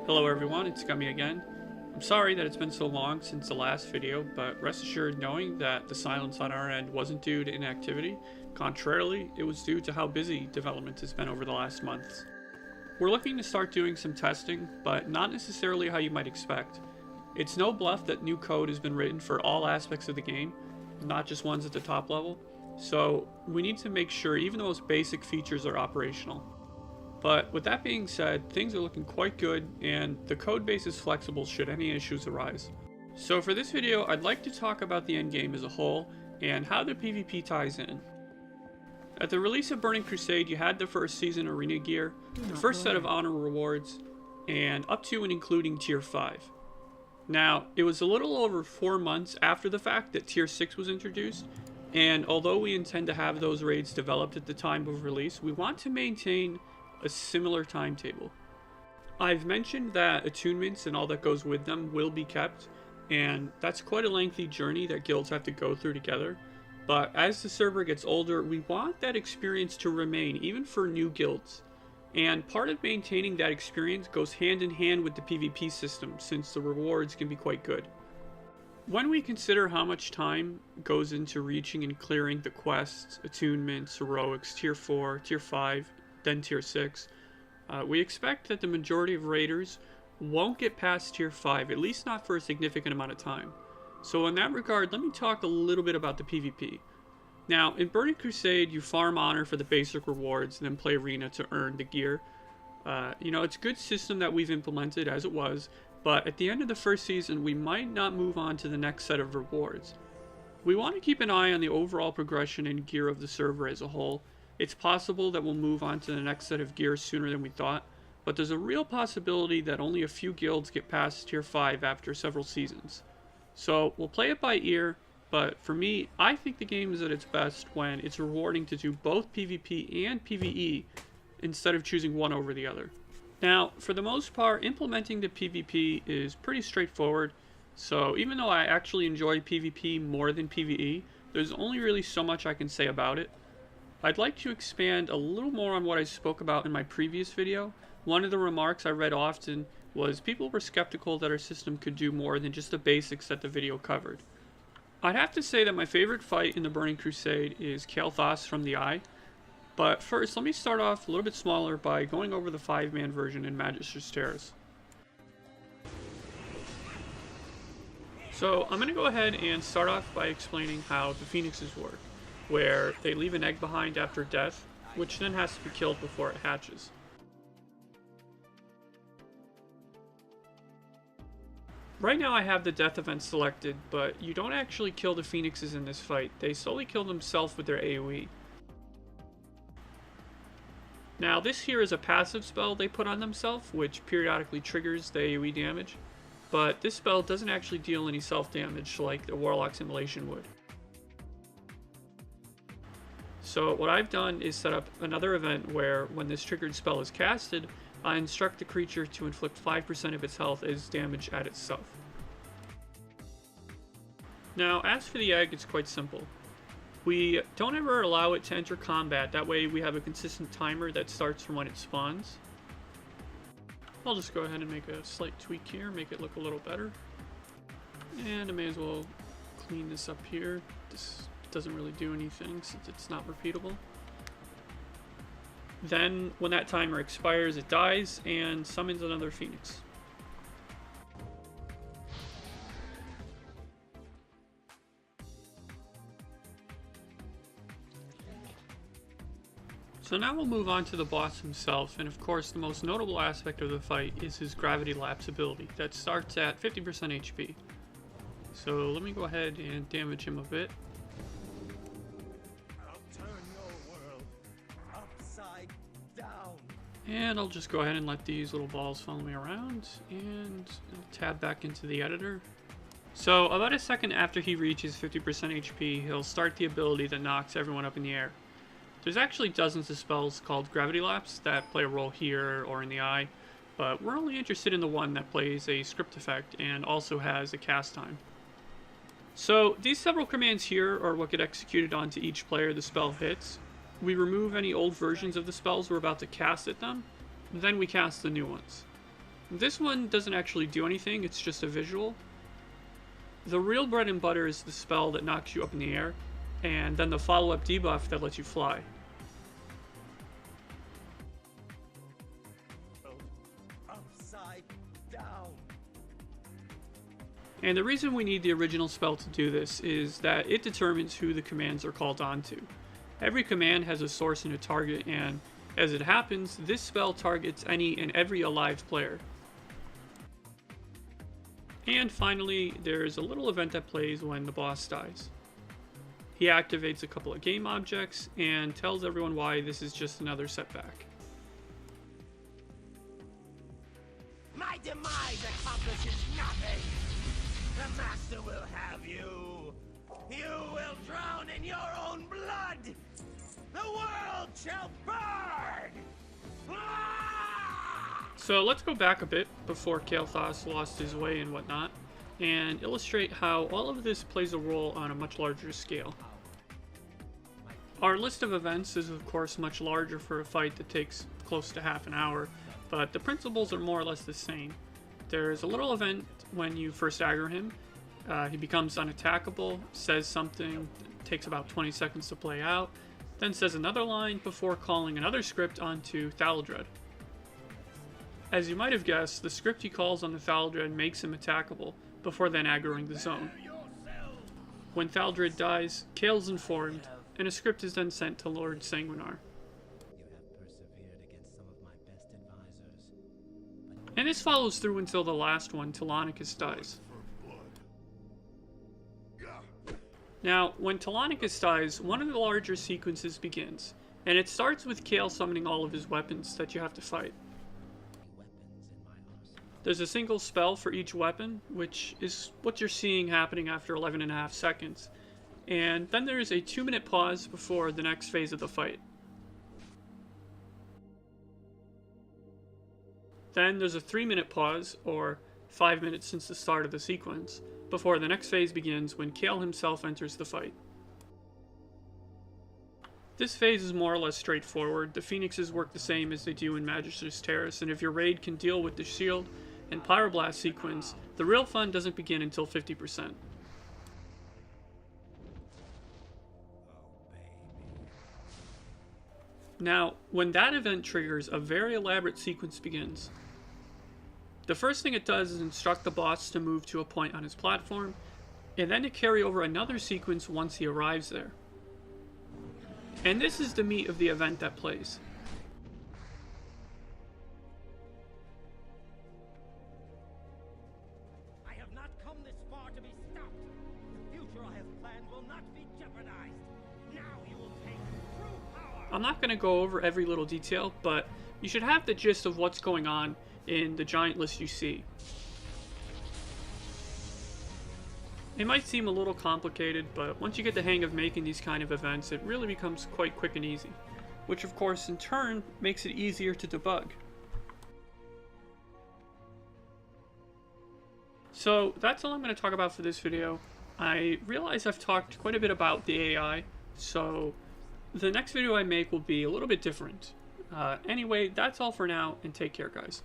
Hello everyone, it's Gummy again. I'm sorry that it's been so long since the last video, but rest assured knowing that the silence on our end wasn't due to inactivity. Contrarily, it was due to how busy development has been over the last months. We're looking to start doing some testing, but not necessarily how you might expect. It's no bluff that new code has been written for all aspects of the game, not just ones at the top level, so we need to make sure even the most basic features are operational. But with that being said, things are looking quite good and the code base is flexible should any issues arise. So for this video, I'd like to talk about the endgame as a whole and how the PvP ties in. At the release of Burning Crusade, you had the first season arena gear, the first set of honor rewards, and up to and including tier 5. Now, it was a little over 4 months after the fact that tier 6 was introduced, and although we intend to have those raids developed at the time of release, we want to maintain a similar timetable. I've mentioned that attunements and all that goes with them will be kept, and that's quite a lengthy journey that guilds have to go through together. But as the server gets older, we want that experience to remain, even for new guilds. And part of maintaining that experience goes hand in hand with the PvP system, since the rewards can be quite good. When we consider how much time goes into reaching and clearing the quests, attunements, heroics, tier 4, tier 5, then tier 6, we expect that the majority of raiders won't get past tier 5, at least not for a significant amount of time. So in that regard, let me talk a little bit about the PvP. Now, in Burning Crusade, you farm honor for the basic rewards and then play arena to earn the gear. It's a good system that we've implemented as it was, but at the end of the first season, we might not move on to the next set of rewards. We want to keep an eye on the overall progression and gear of the server as a whole. It's possible that we'll move on to the next set of gear sooner than we thought, but there's a real possibility that only a few guilds get past tier 5 after several seasons. So we'll play it by ear, but for me, I think the game is at its best when it's rewarding to do both PvP and PvE instead of choosing one over the other. Now, for the most part, implementing the PvP is pretty straightforward, so even though I actually enjoy PvP more than PvE, there's only really so much I can say about it. I'd like to expand a little more on what I spoke about in my previous video. One of the remarks I read often was people were skeptical that our system could do more than just the basics that the video covered. I'd have to say that my favorite fight in the Burning Crusade is Kael'thas from the Eye. But first, let me start off a little bit smaller by going over the 5-man version in Magister's Terrace. So I'm going to go ahead and start off by explaining how the Phoenixes work, where they leave an egg behind after death, which then has to be killed before it hatches. Right now I have the death event selected, but you don't actually kill the Phoenixes in this fight, they solely kill themselves with their AoE. Now this here is a passive spell they put on themselves, which periodically triggers the AoE damage, but this spell doesn't actually deal any self-damage like the Warlock's Immolation would. So what I've done is set up another event where when this triggered spell is casted, I instruct the creature to inflict 5% of its health as damage at itself. Now, as for the egg, it's quite simple. We don't ever allow it to enter combat, that way we have a consistent timer that starts from when it spawns. I'll just go ahead and make a slight tweak here, make it look a little better. And I may as well clean this up here. This doesn't really do anything since it's not repeatable. Then, when that timer expires, it dies and summons another Phoenix. So now we'll move on to the boss himself, and of course the most notable aspect of the fight is his gravity lapse ability that starts at 50% HP. So let me go ahead and damage him a bit. And I'll just go ahead and let these little balls follow me around and tab back into the editor. So about a second after he reaches 50% HP, he'll start the ability that knocks everyone up in the air. There's actually dozens of spells called Gravity Lapse that play a role here or in the eye, but we're only interested in the one that plays a script effect and also has a cast time. So these several commands here are what get executed onto each player the spell hits. We remove any old versions of the spells we're about to cast at them, then we cast the new ones. This one doesn't actually do anything, it's just a visual. The real bread and butter is the spell that knocks you up in the air, and then the follow-up debuff that lets you fly. Upside down. And the reason we need the original spell to do this is that it determines who the commands are called onto. Every command has a source and a target, and as it happens, this spell targets any and every alive player. And finally, there's a little event that plays when the boss dies. He activates a couple of game objects and tells everyone why this is just another setback. My demise accomplishes nothing. The master will have you. You will drown in your own blood. The world shall burn. So let's go back a bit before Kael'thas lost his way and whatnot, and illustrate how all of this plays a role on a much larger scale. Our list of events is of course much larger for a fight that takes close to half an hour, but the principles are more or less the same. There's a little event when you first aggro him. He becomes unattackable, says something, takes about 20 seconds to play out, then says another line before calling another script onto Thaldred. As you might have guessed, the script he calls on the Thaldred makes him attackable, before then aggroing the zone. When Thaldred dies, Kael's informed, and a script is then sent to Lord Sanguinar. And this follows through until the last one, Telonicus, dies. Now, when Telonicus dies, one of the larger sequences begins, and it starts with Kael summoning all of his weapons that you have to fight. There's a single spell for each weapon, which is what you're seeing happening after 11.5 seconds. And then there's a 2-minute pause before the next phase of the fight. Then there's a 3-minute pause, or 5 minutes since the start of the sequence, before the next phase begins when Kael himself enters the fight. This phase is more or less straightforward. The Phoenixes work the same as they do in Magister's Terrace, and if your raid can deal with the shield and Pyroblast sequence, the real fun doesn't begin until 50%. Now, when that event triggers, a very elaborate sequence begins. The first thing it does is instruct the boss to move to a point on his platform, and then to carry over another sequence once he arrives there. And this is the meat of the event that plays. I have not come this far to be stopped. The future I have planned will not be jeopardized. Now you will take true power. I'm not going to go over every little detail, but you should have the gist of what's going on in the giant list you see. It might seem a little complicated, but once you get the hang of making these kind of events, it really becomes quite quick and easy, which of course in turn makes it easier to debug. So that's all I'm going to talk about for this video. I realize I've talked quite a bit about the AI, so the next video I make will be a little bit different. Anyway, that's all for now, and take care, guys.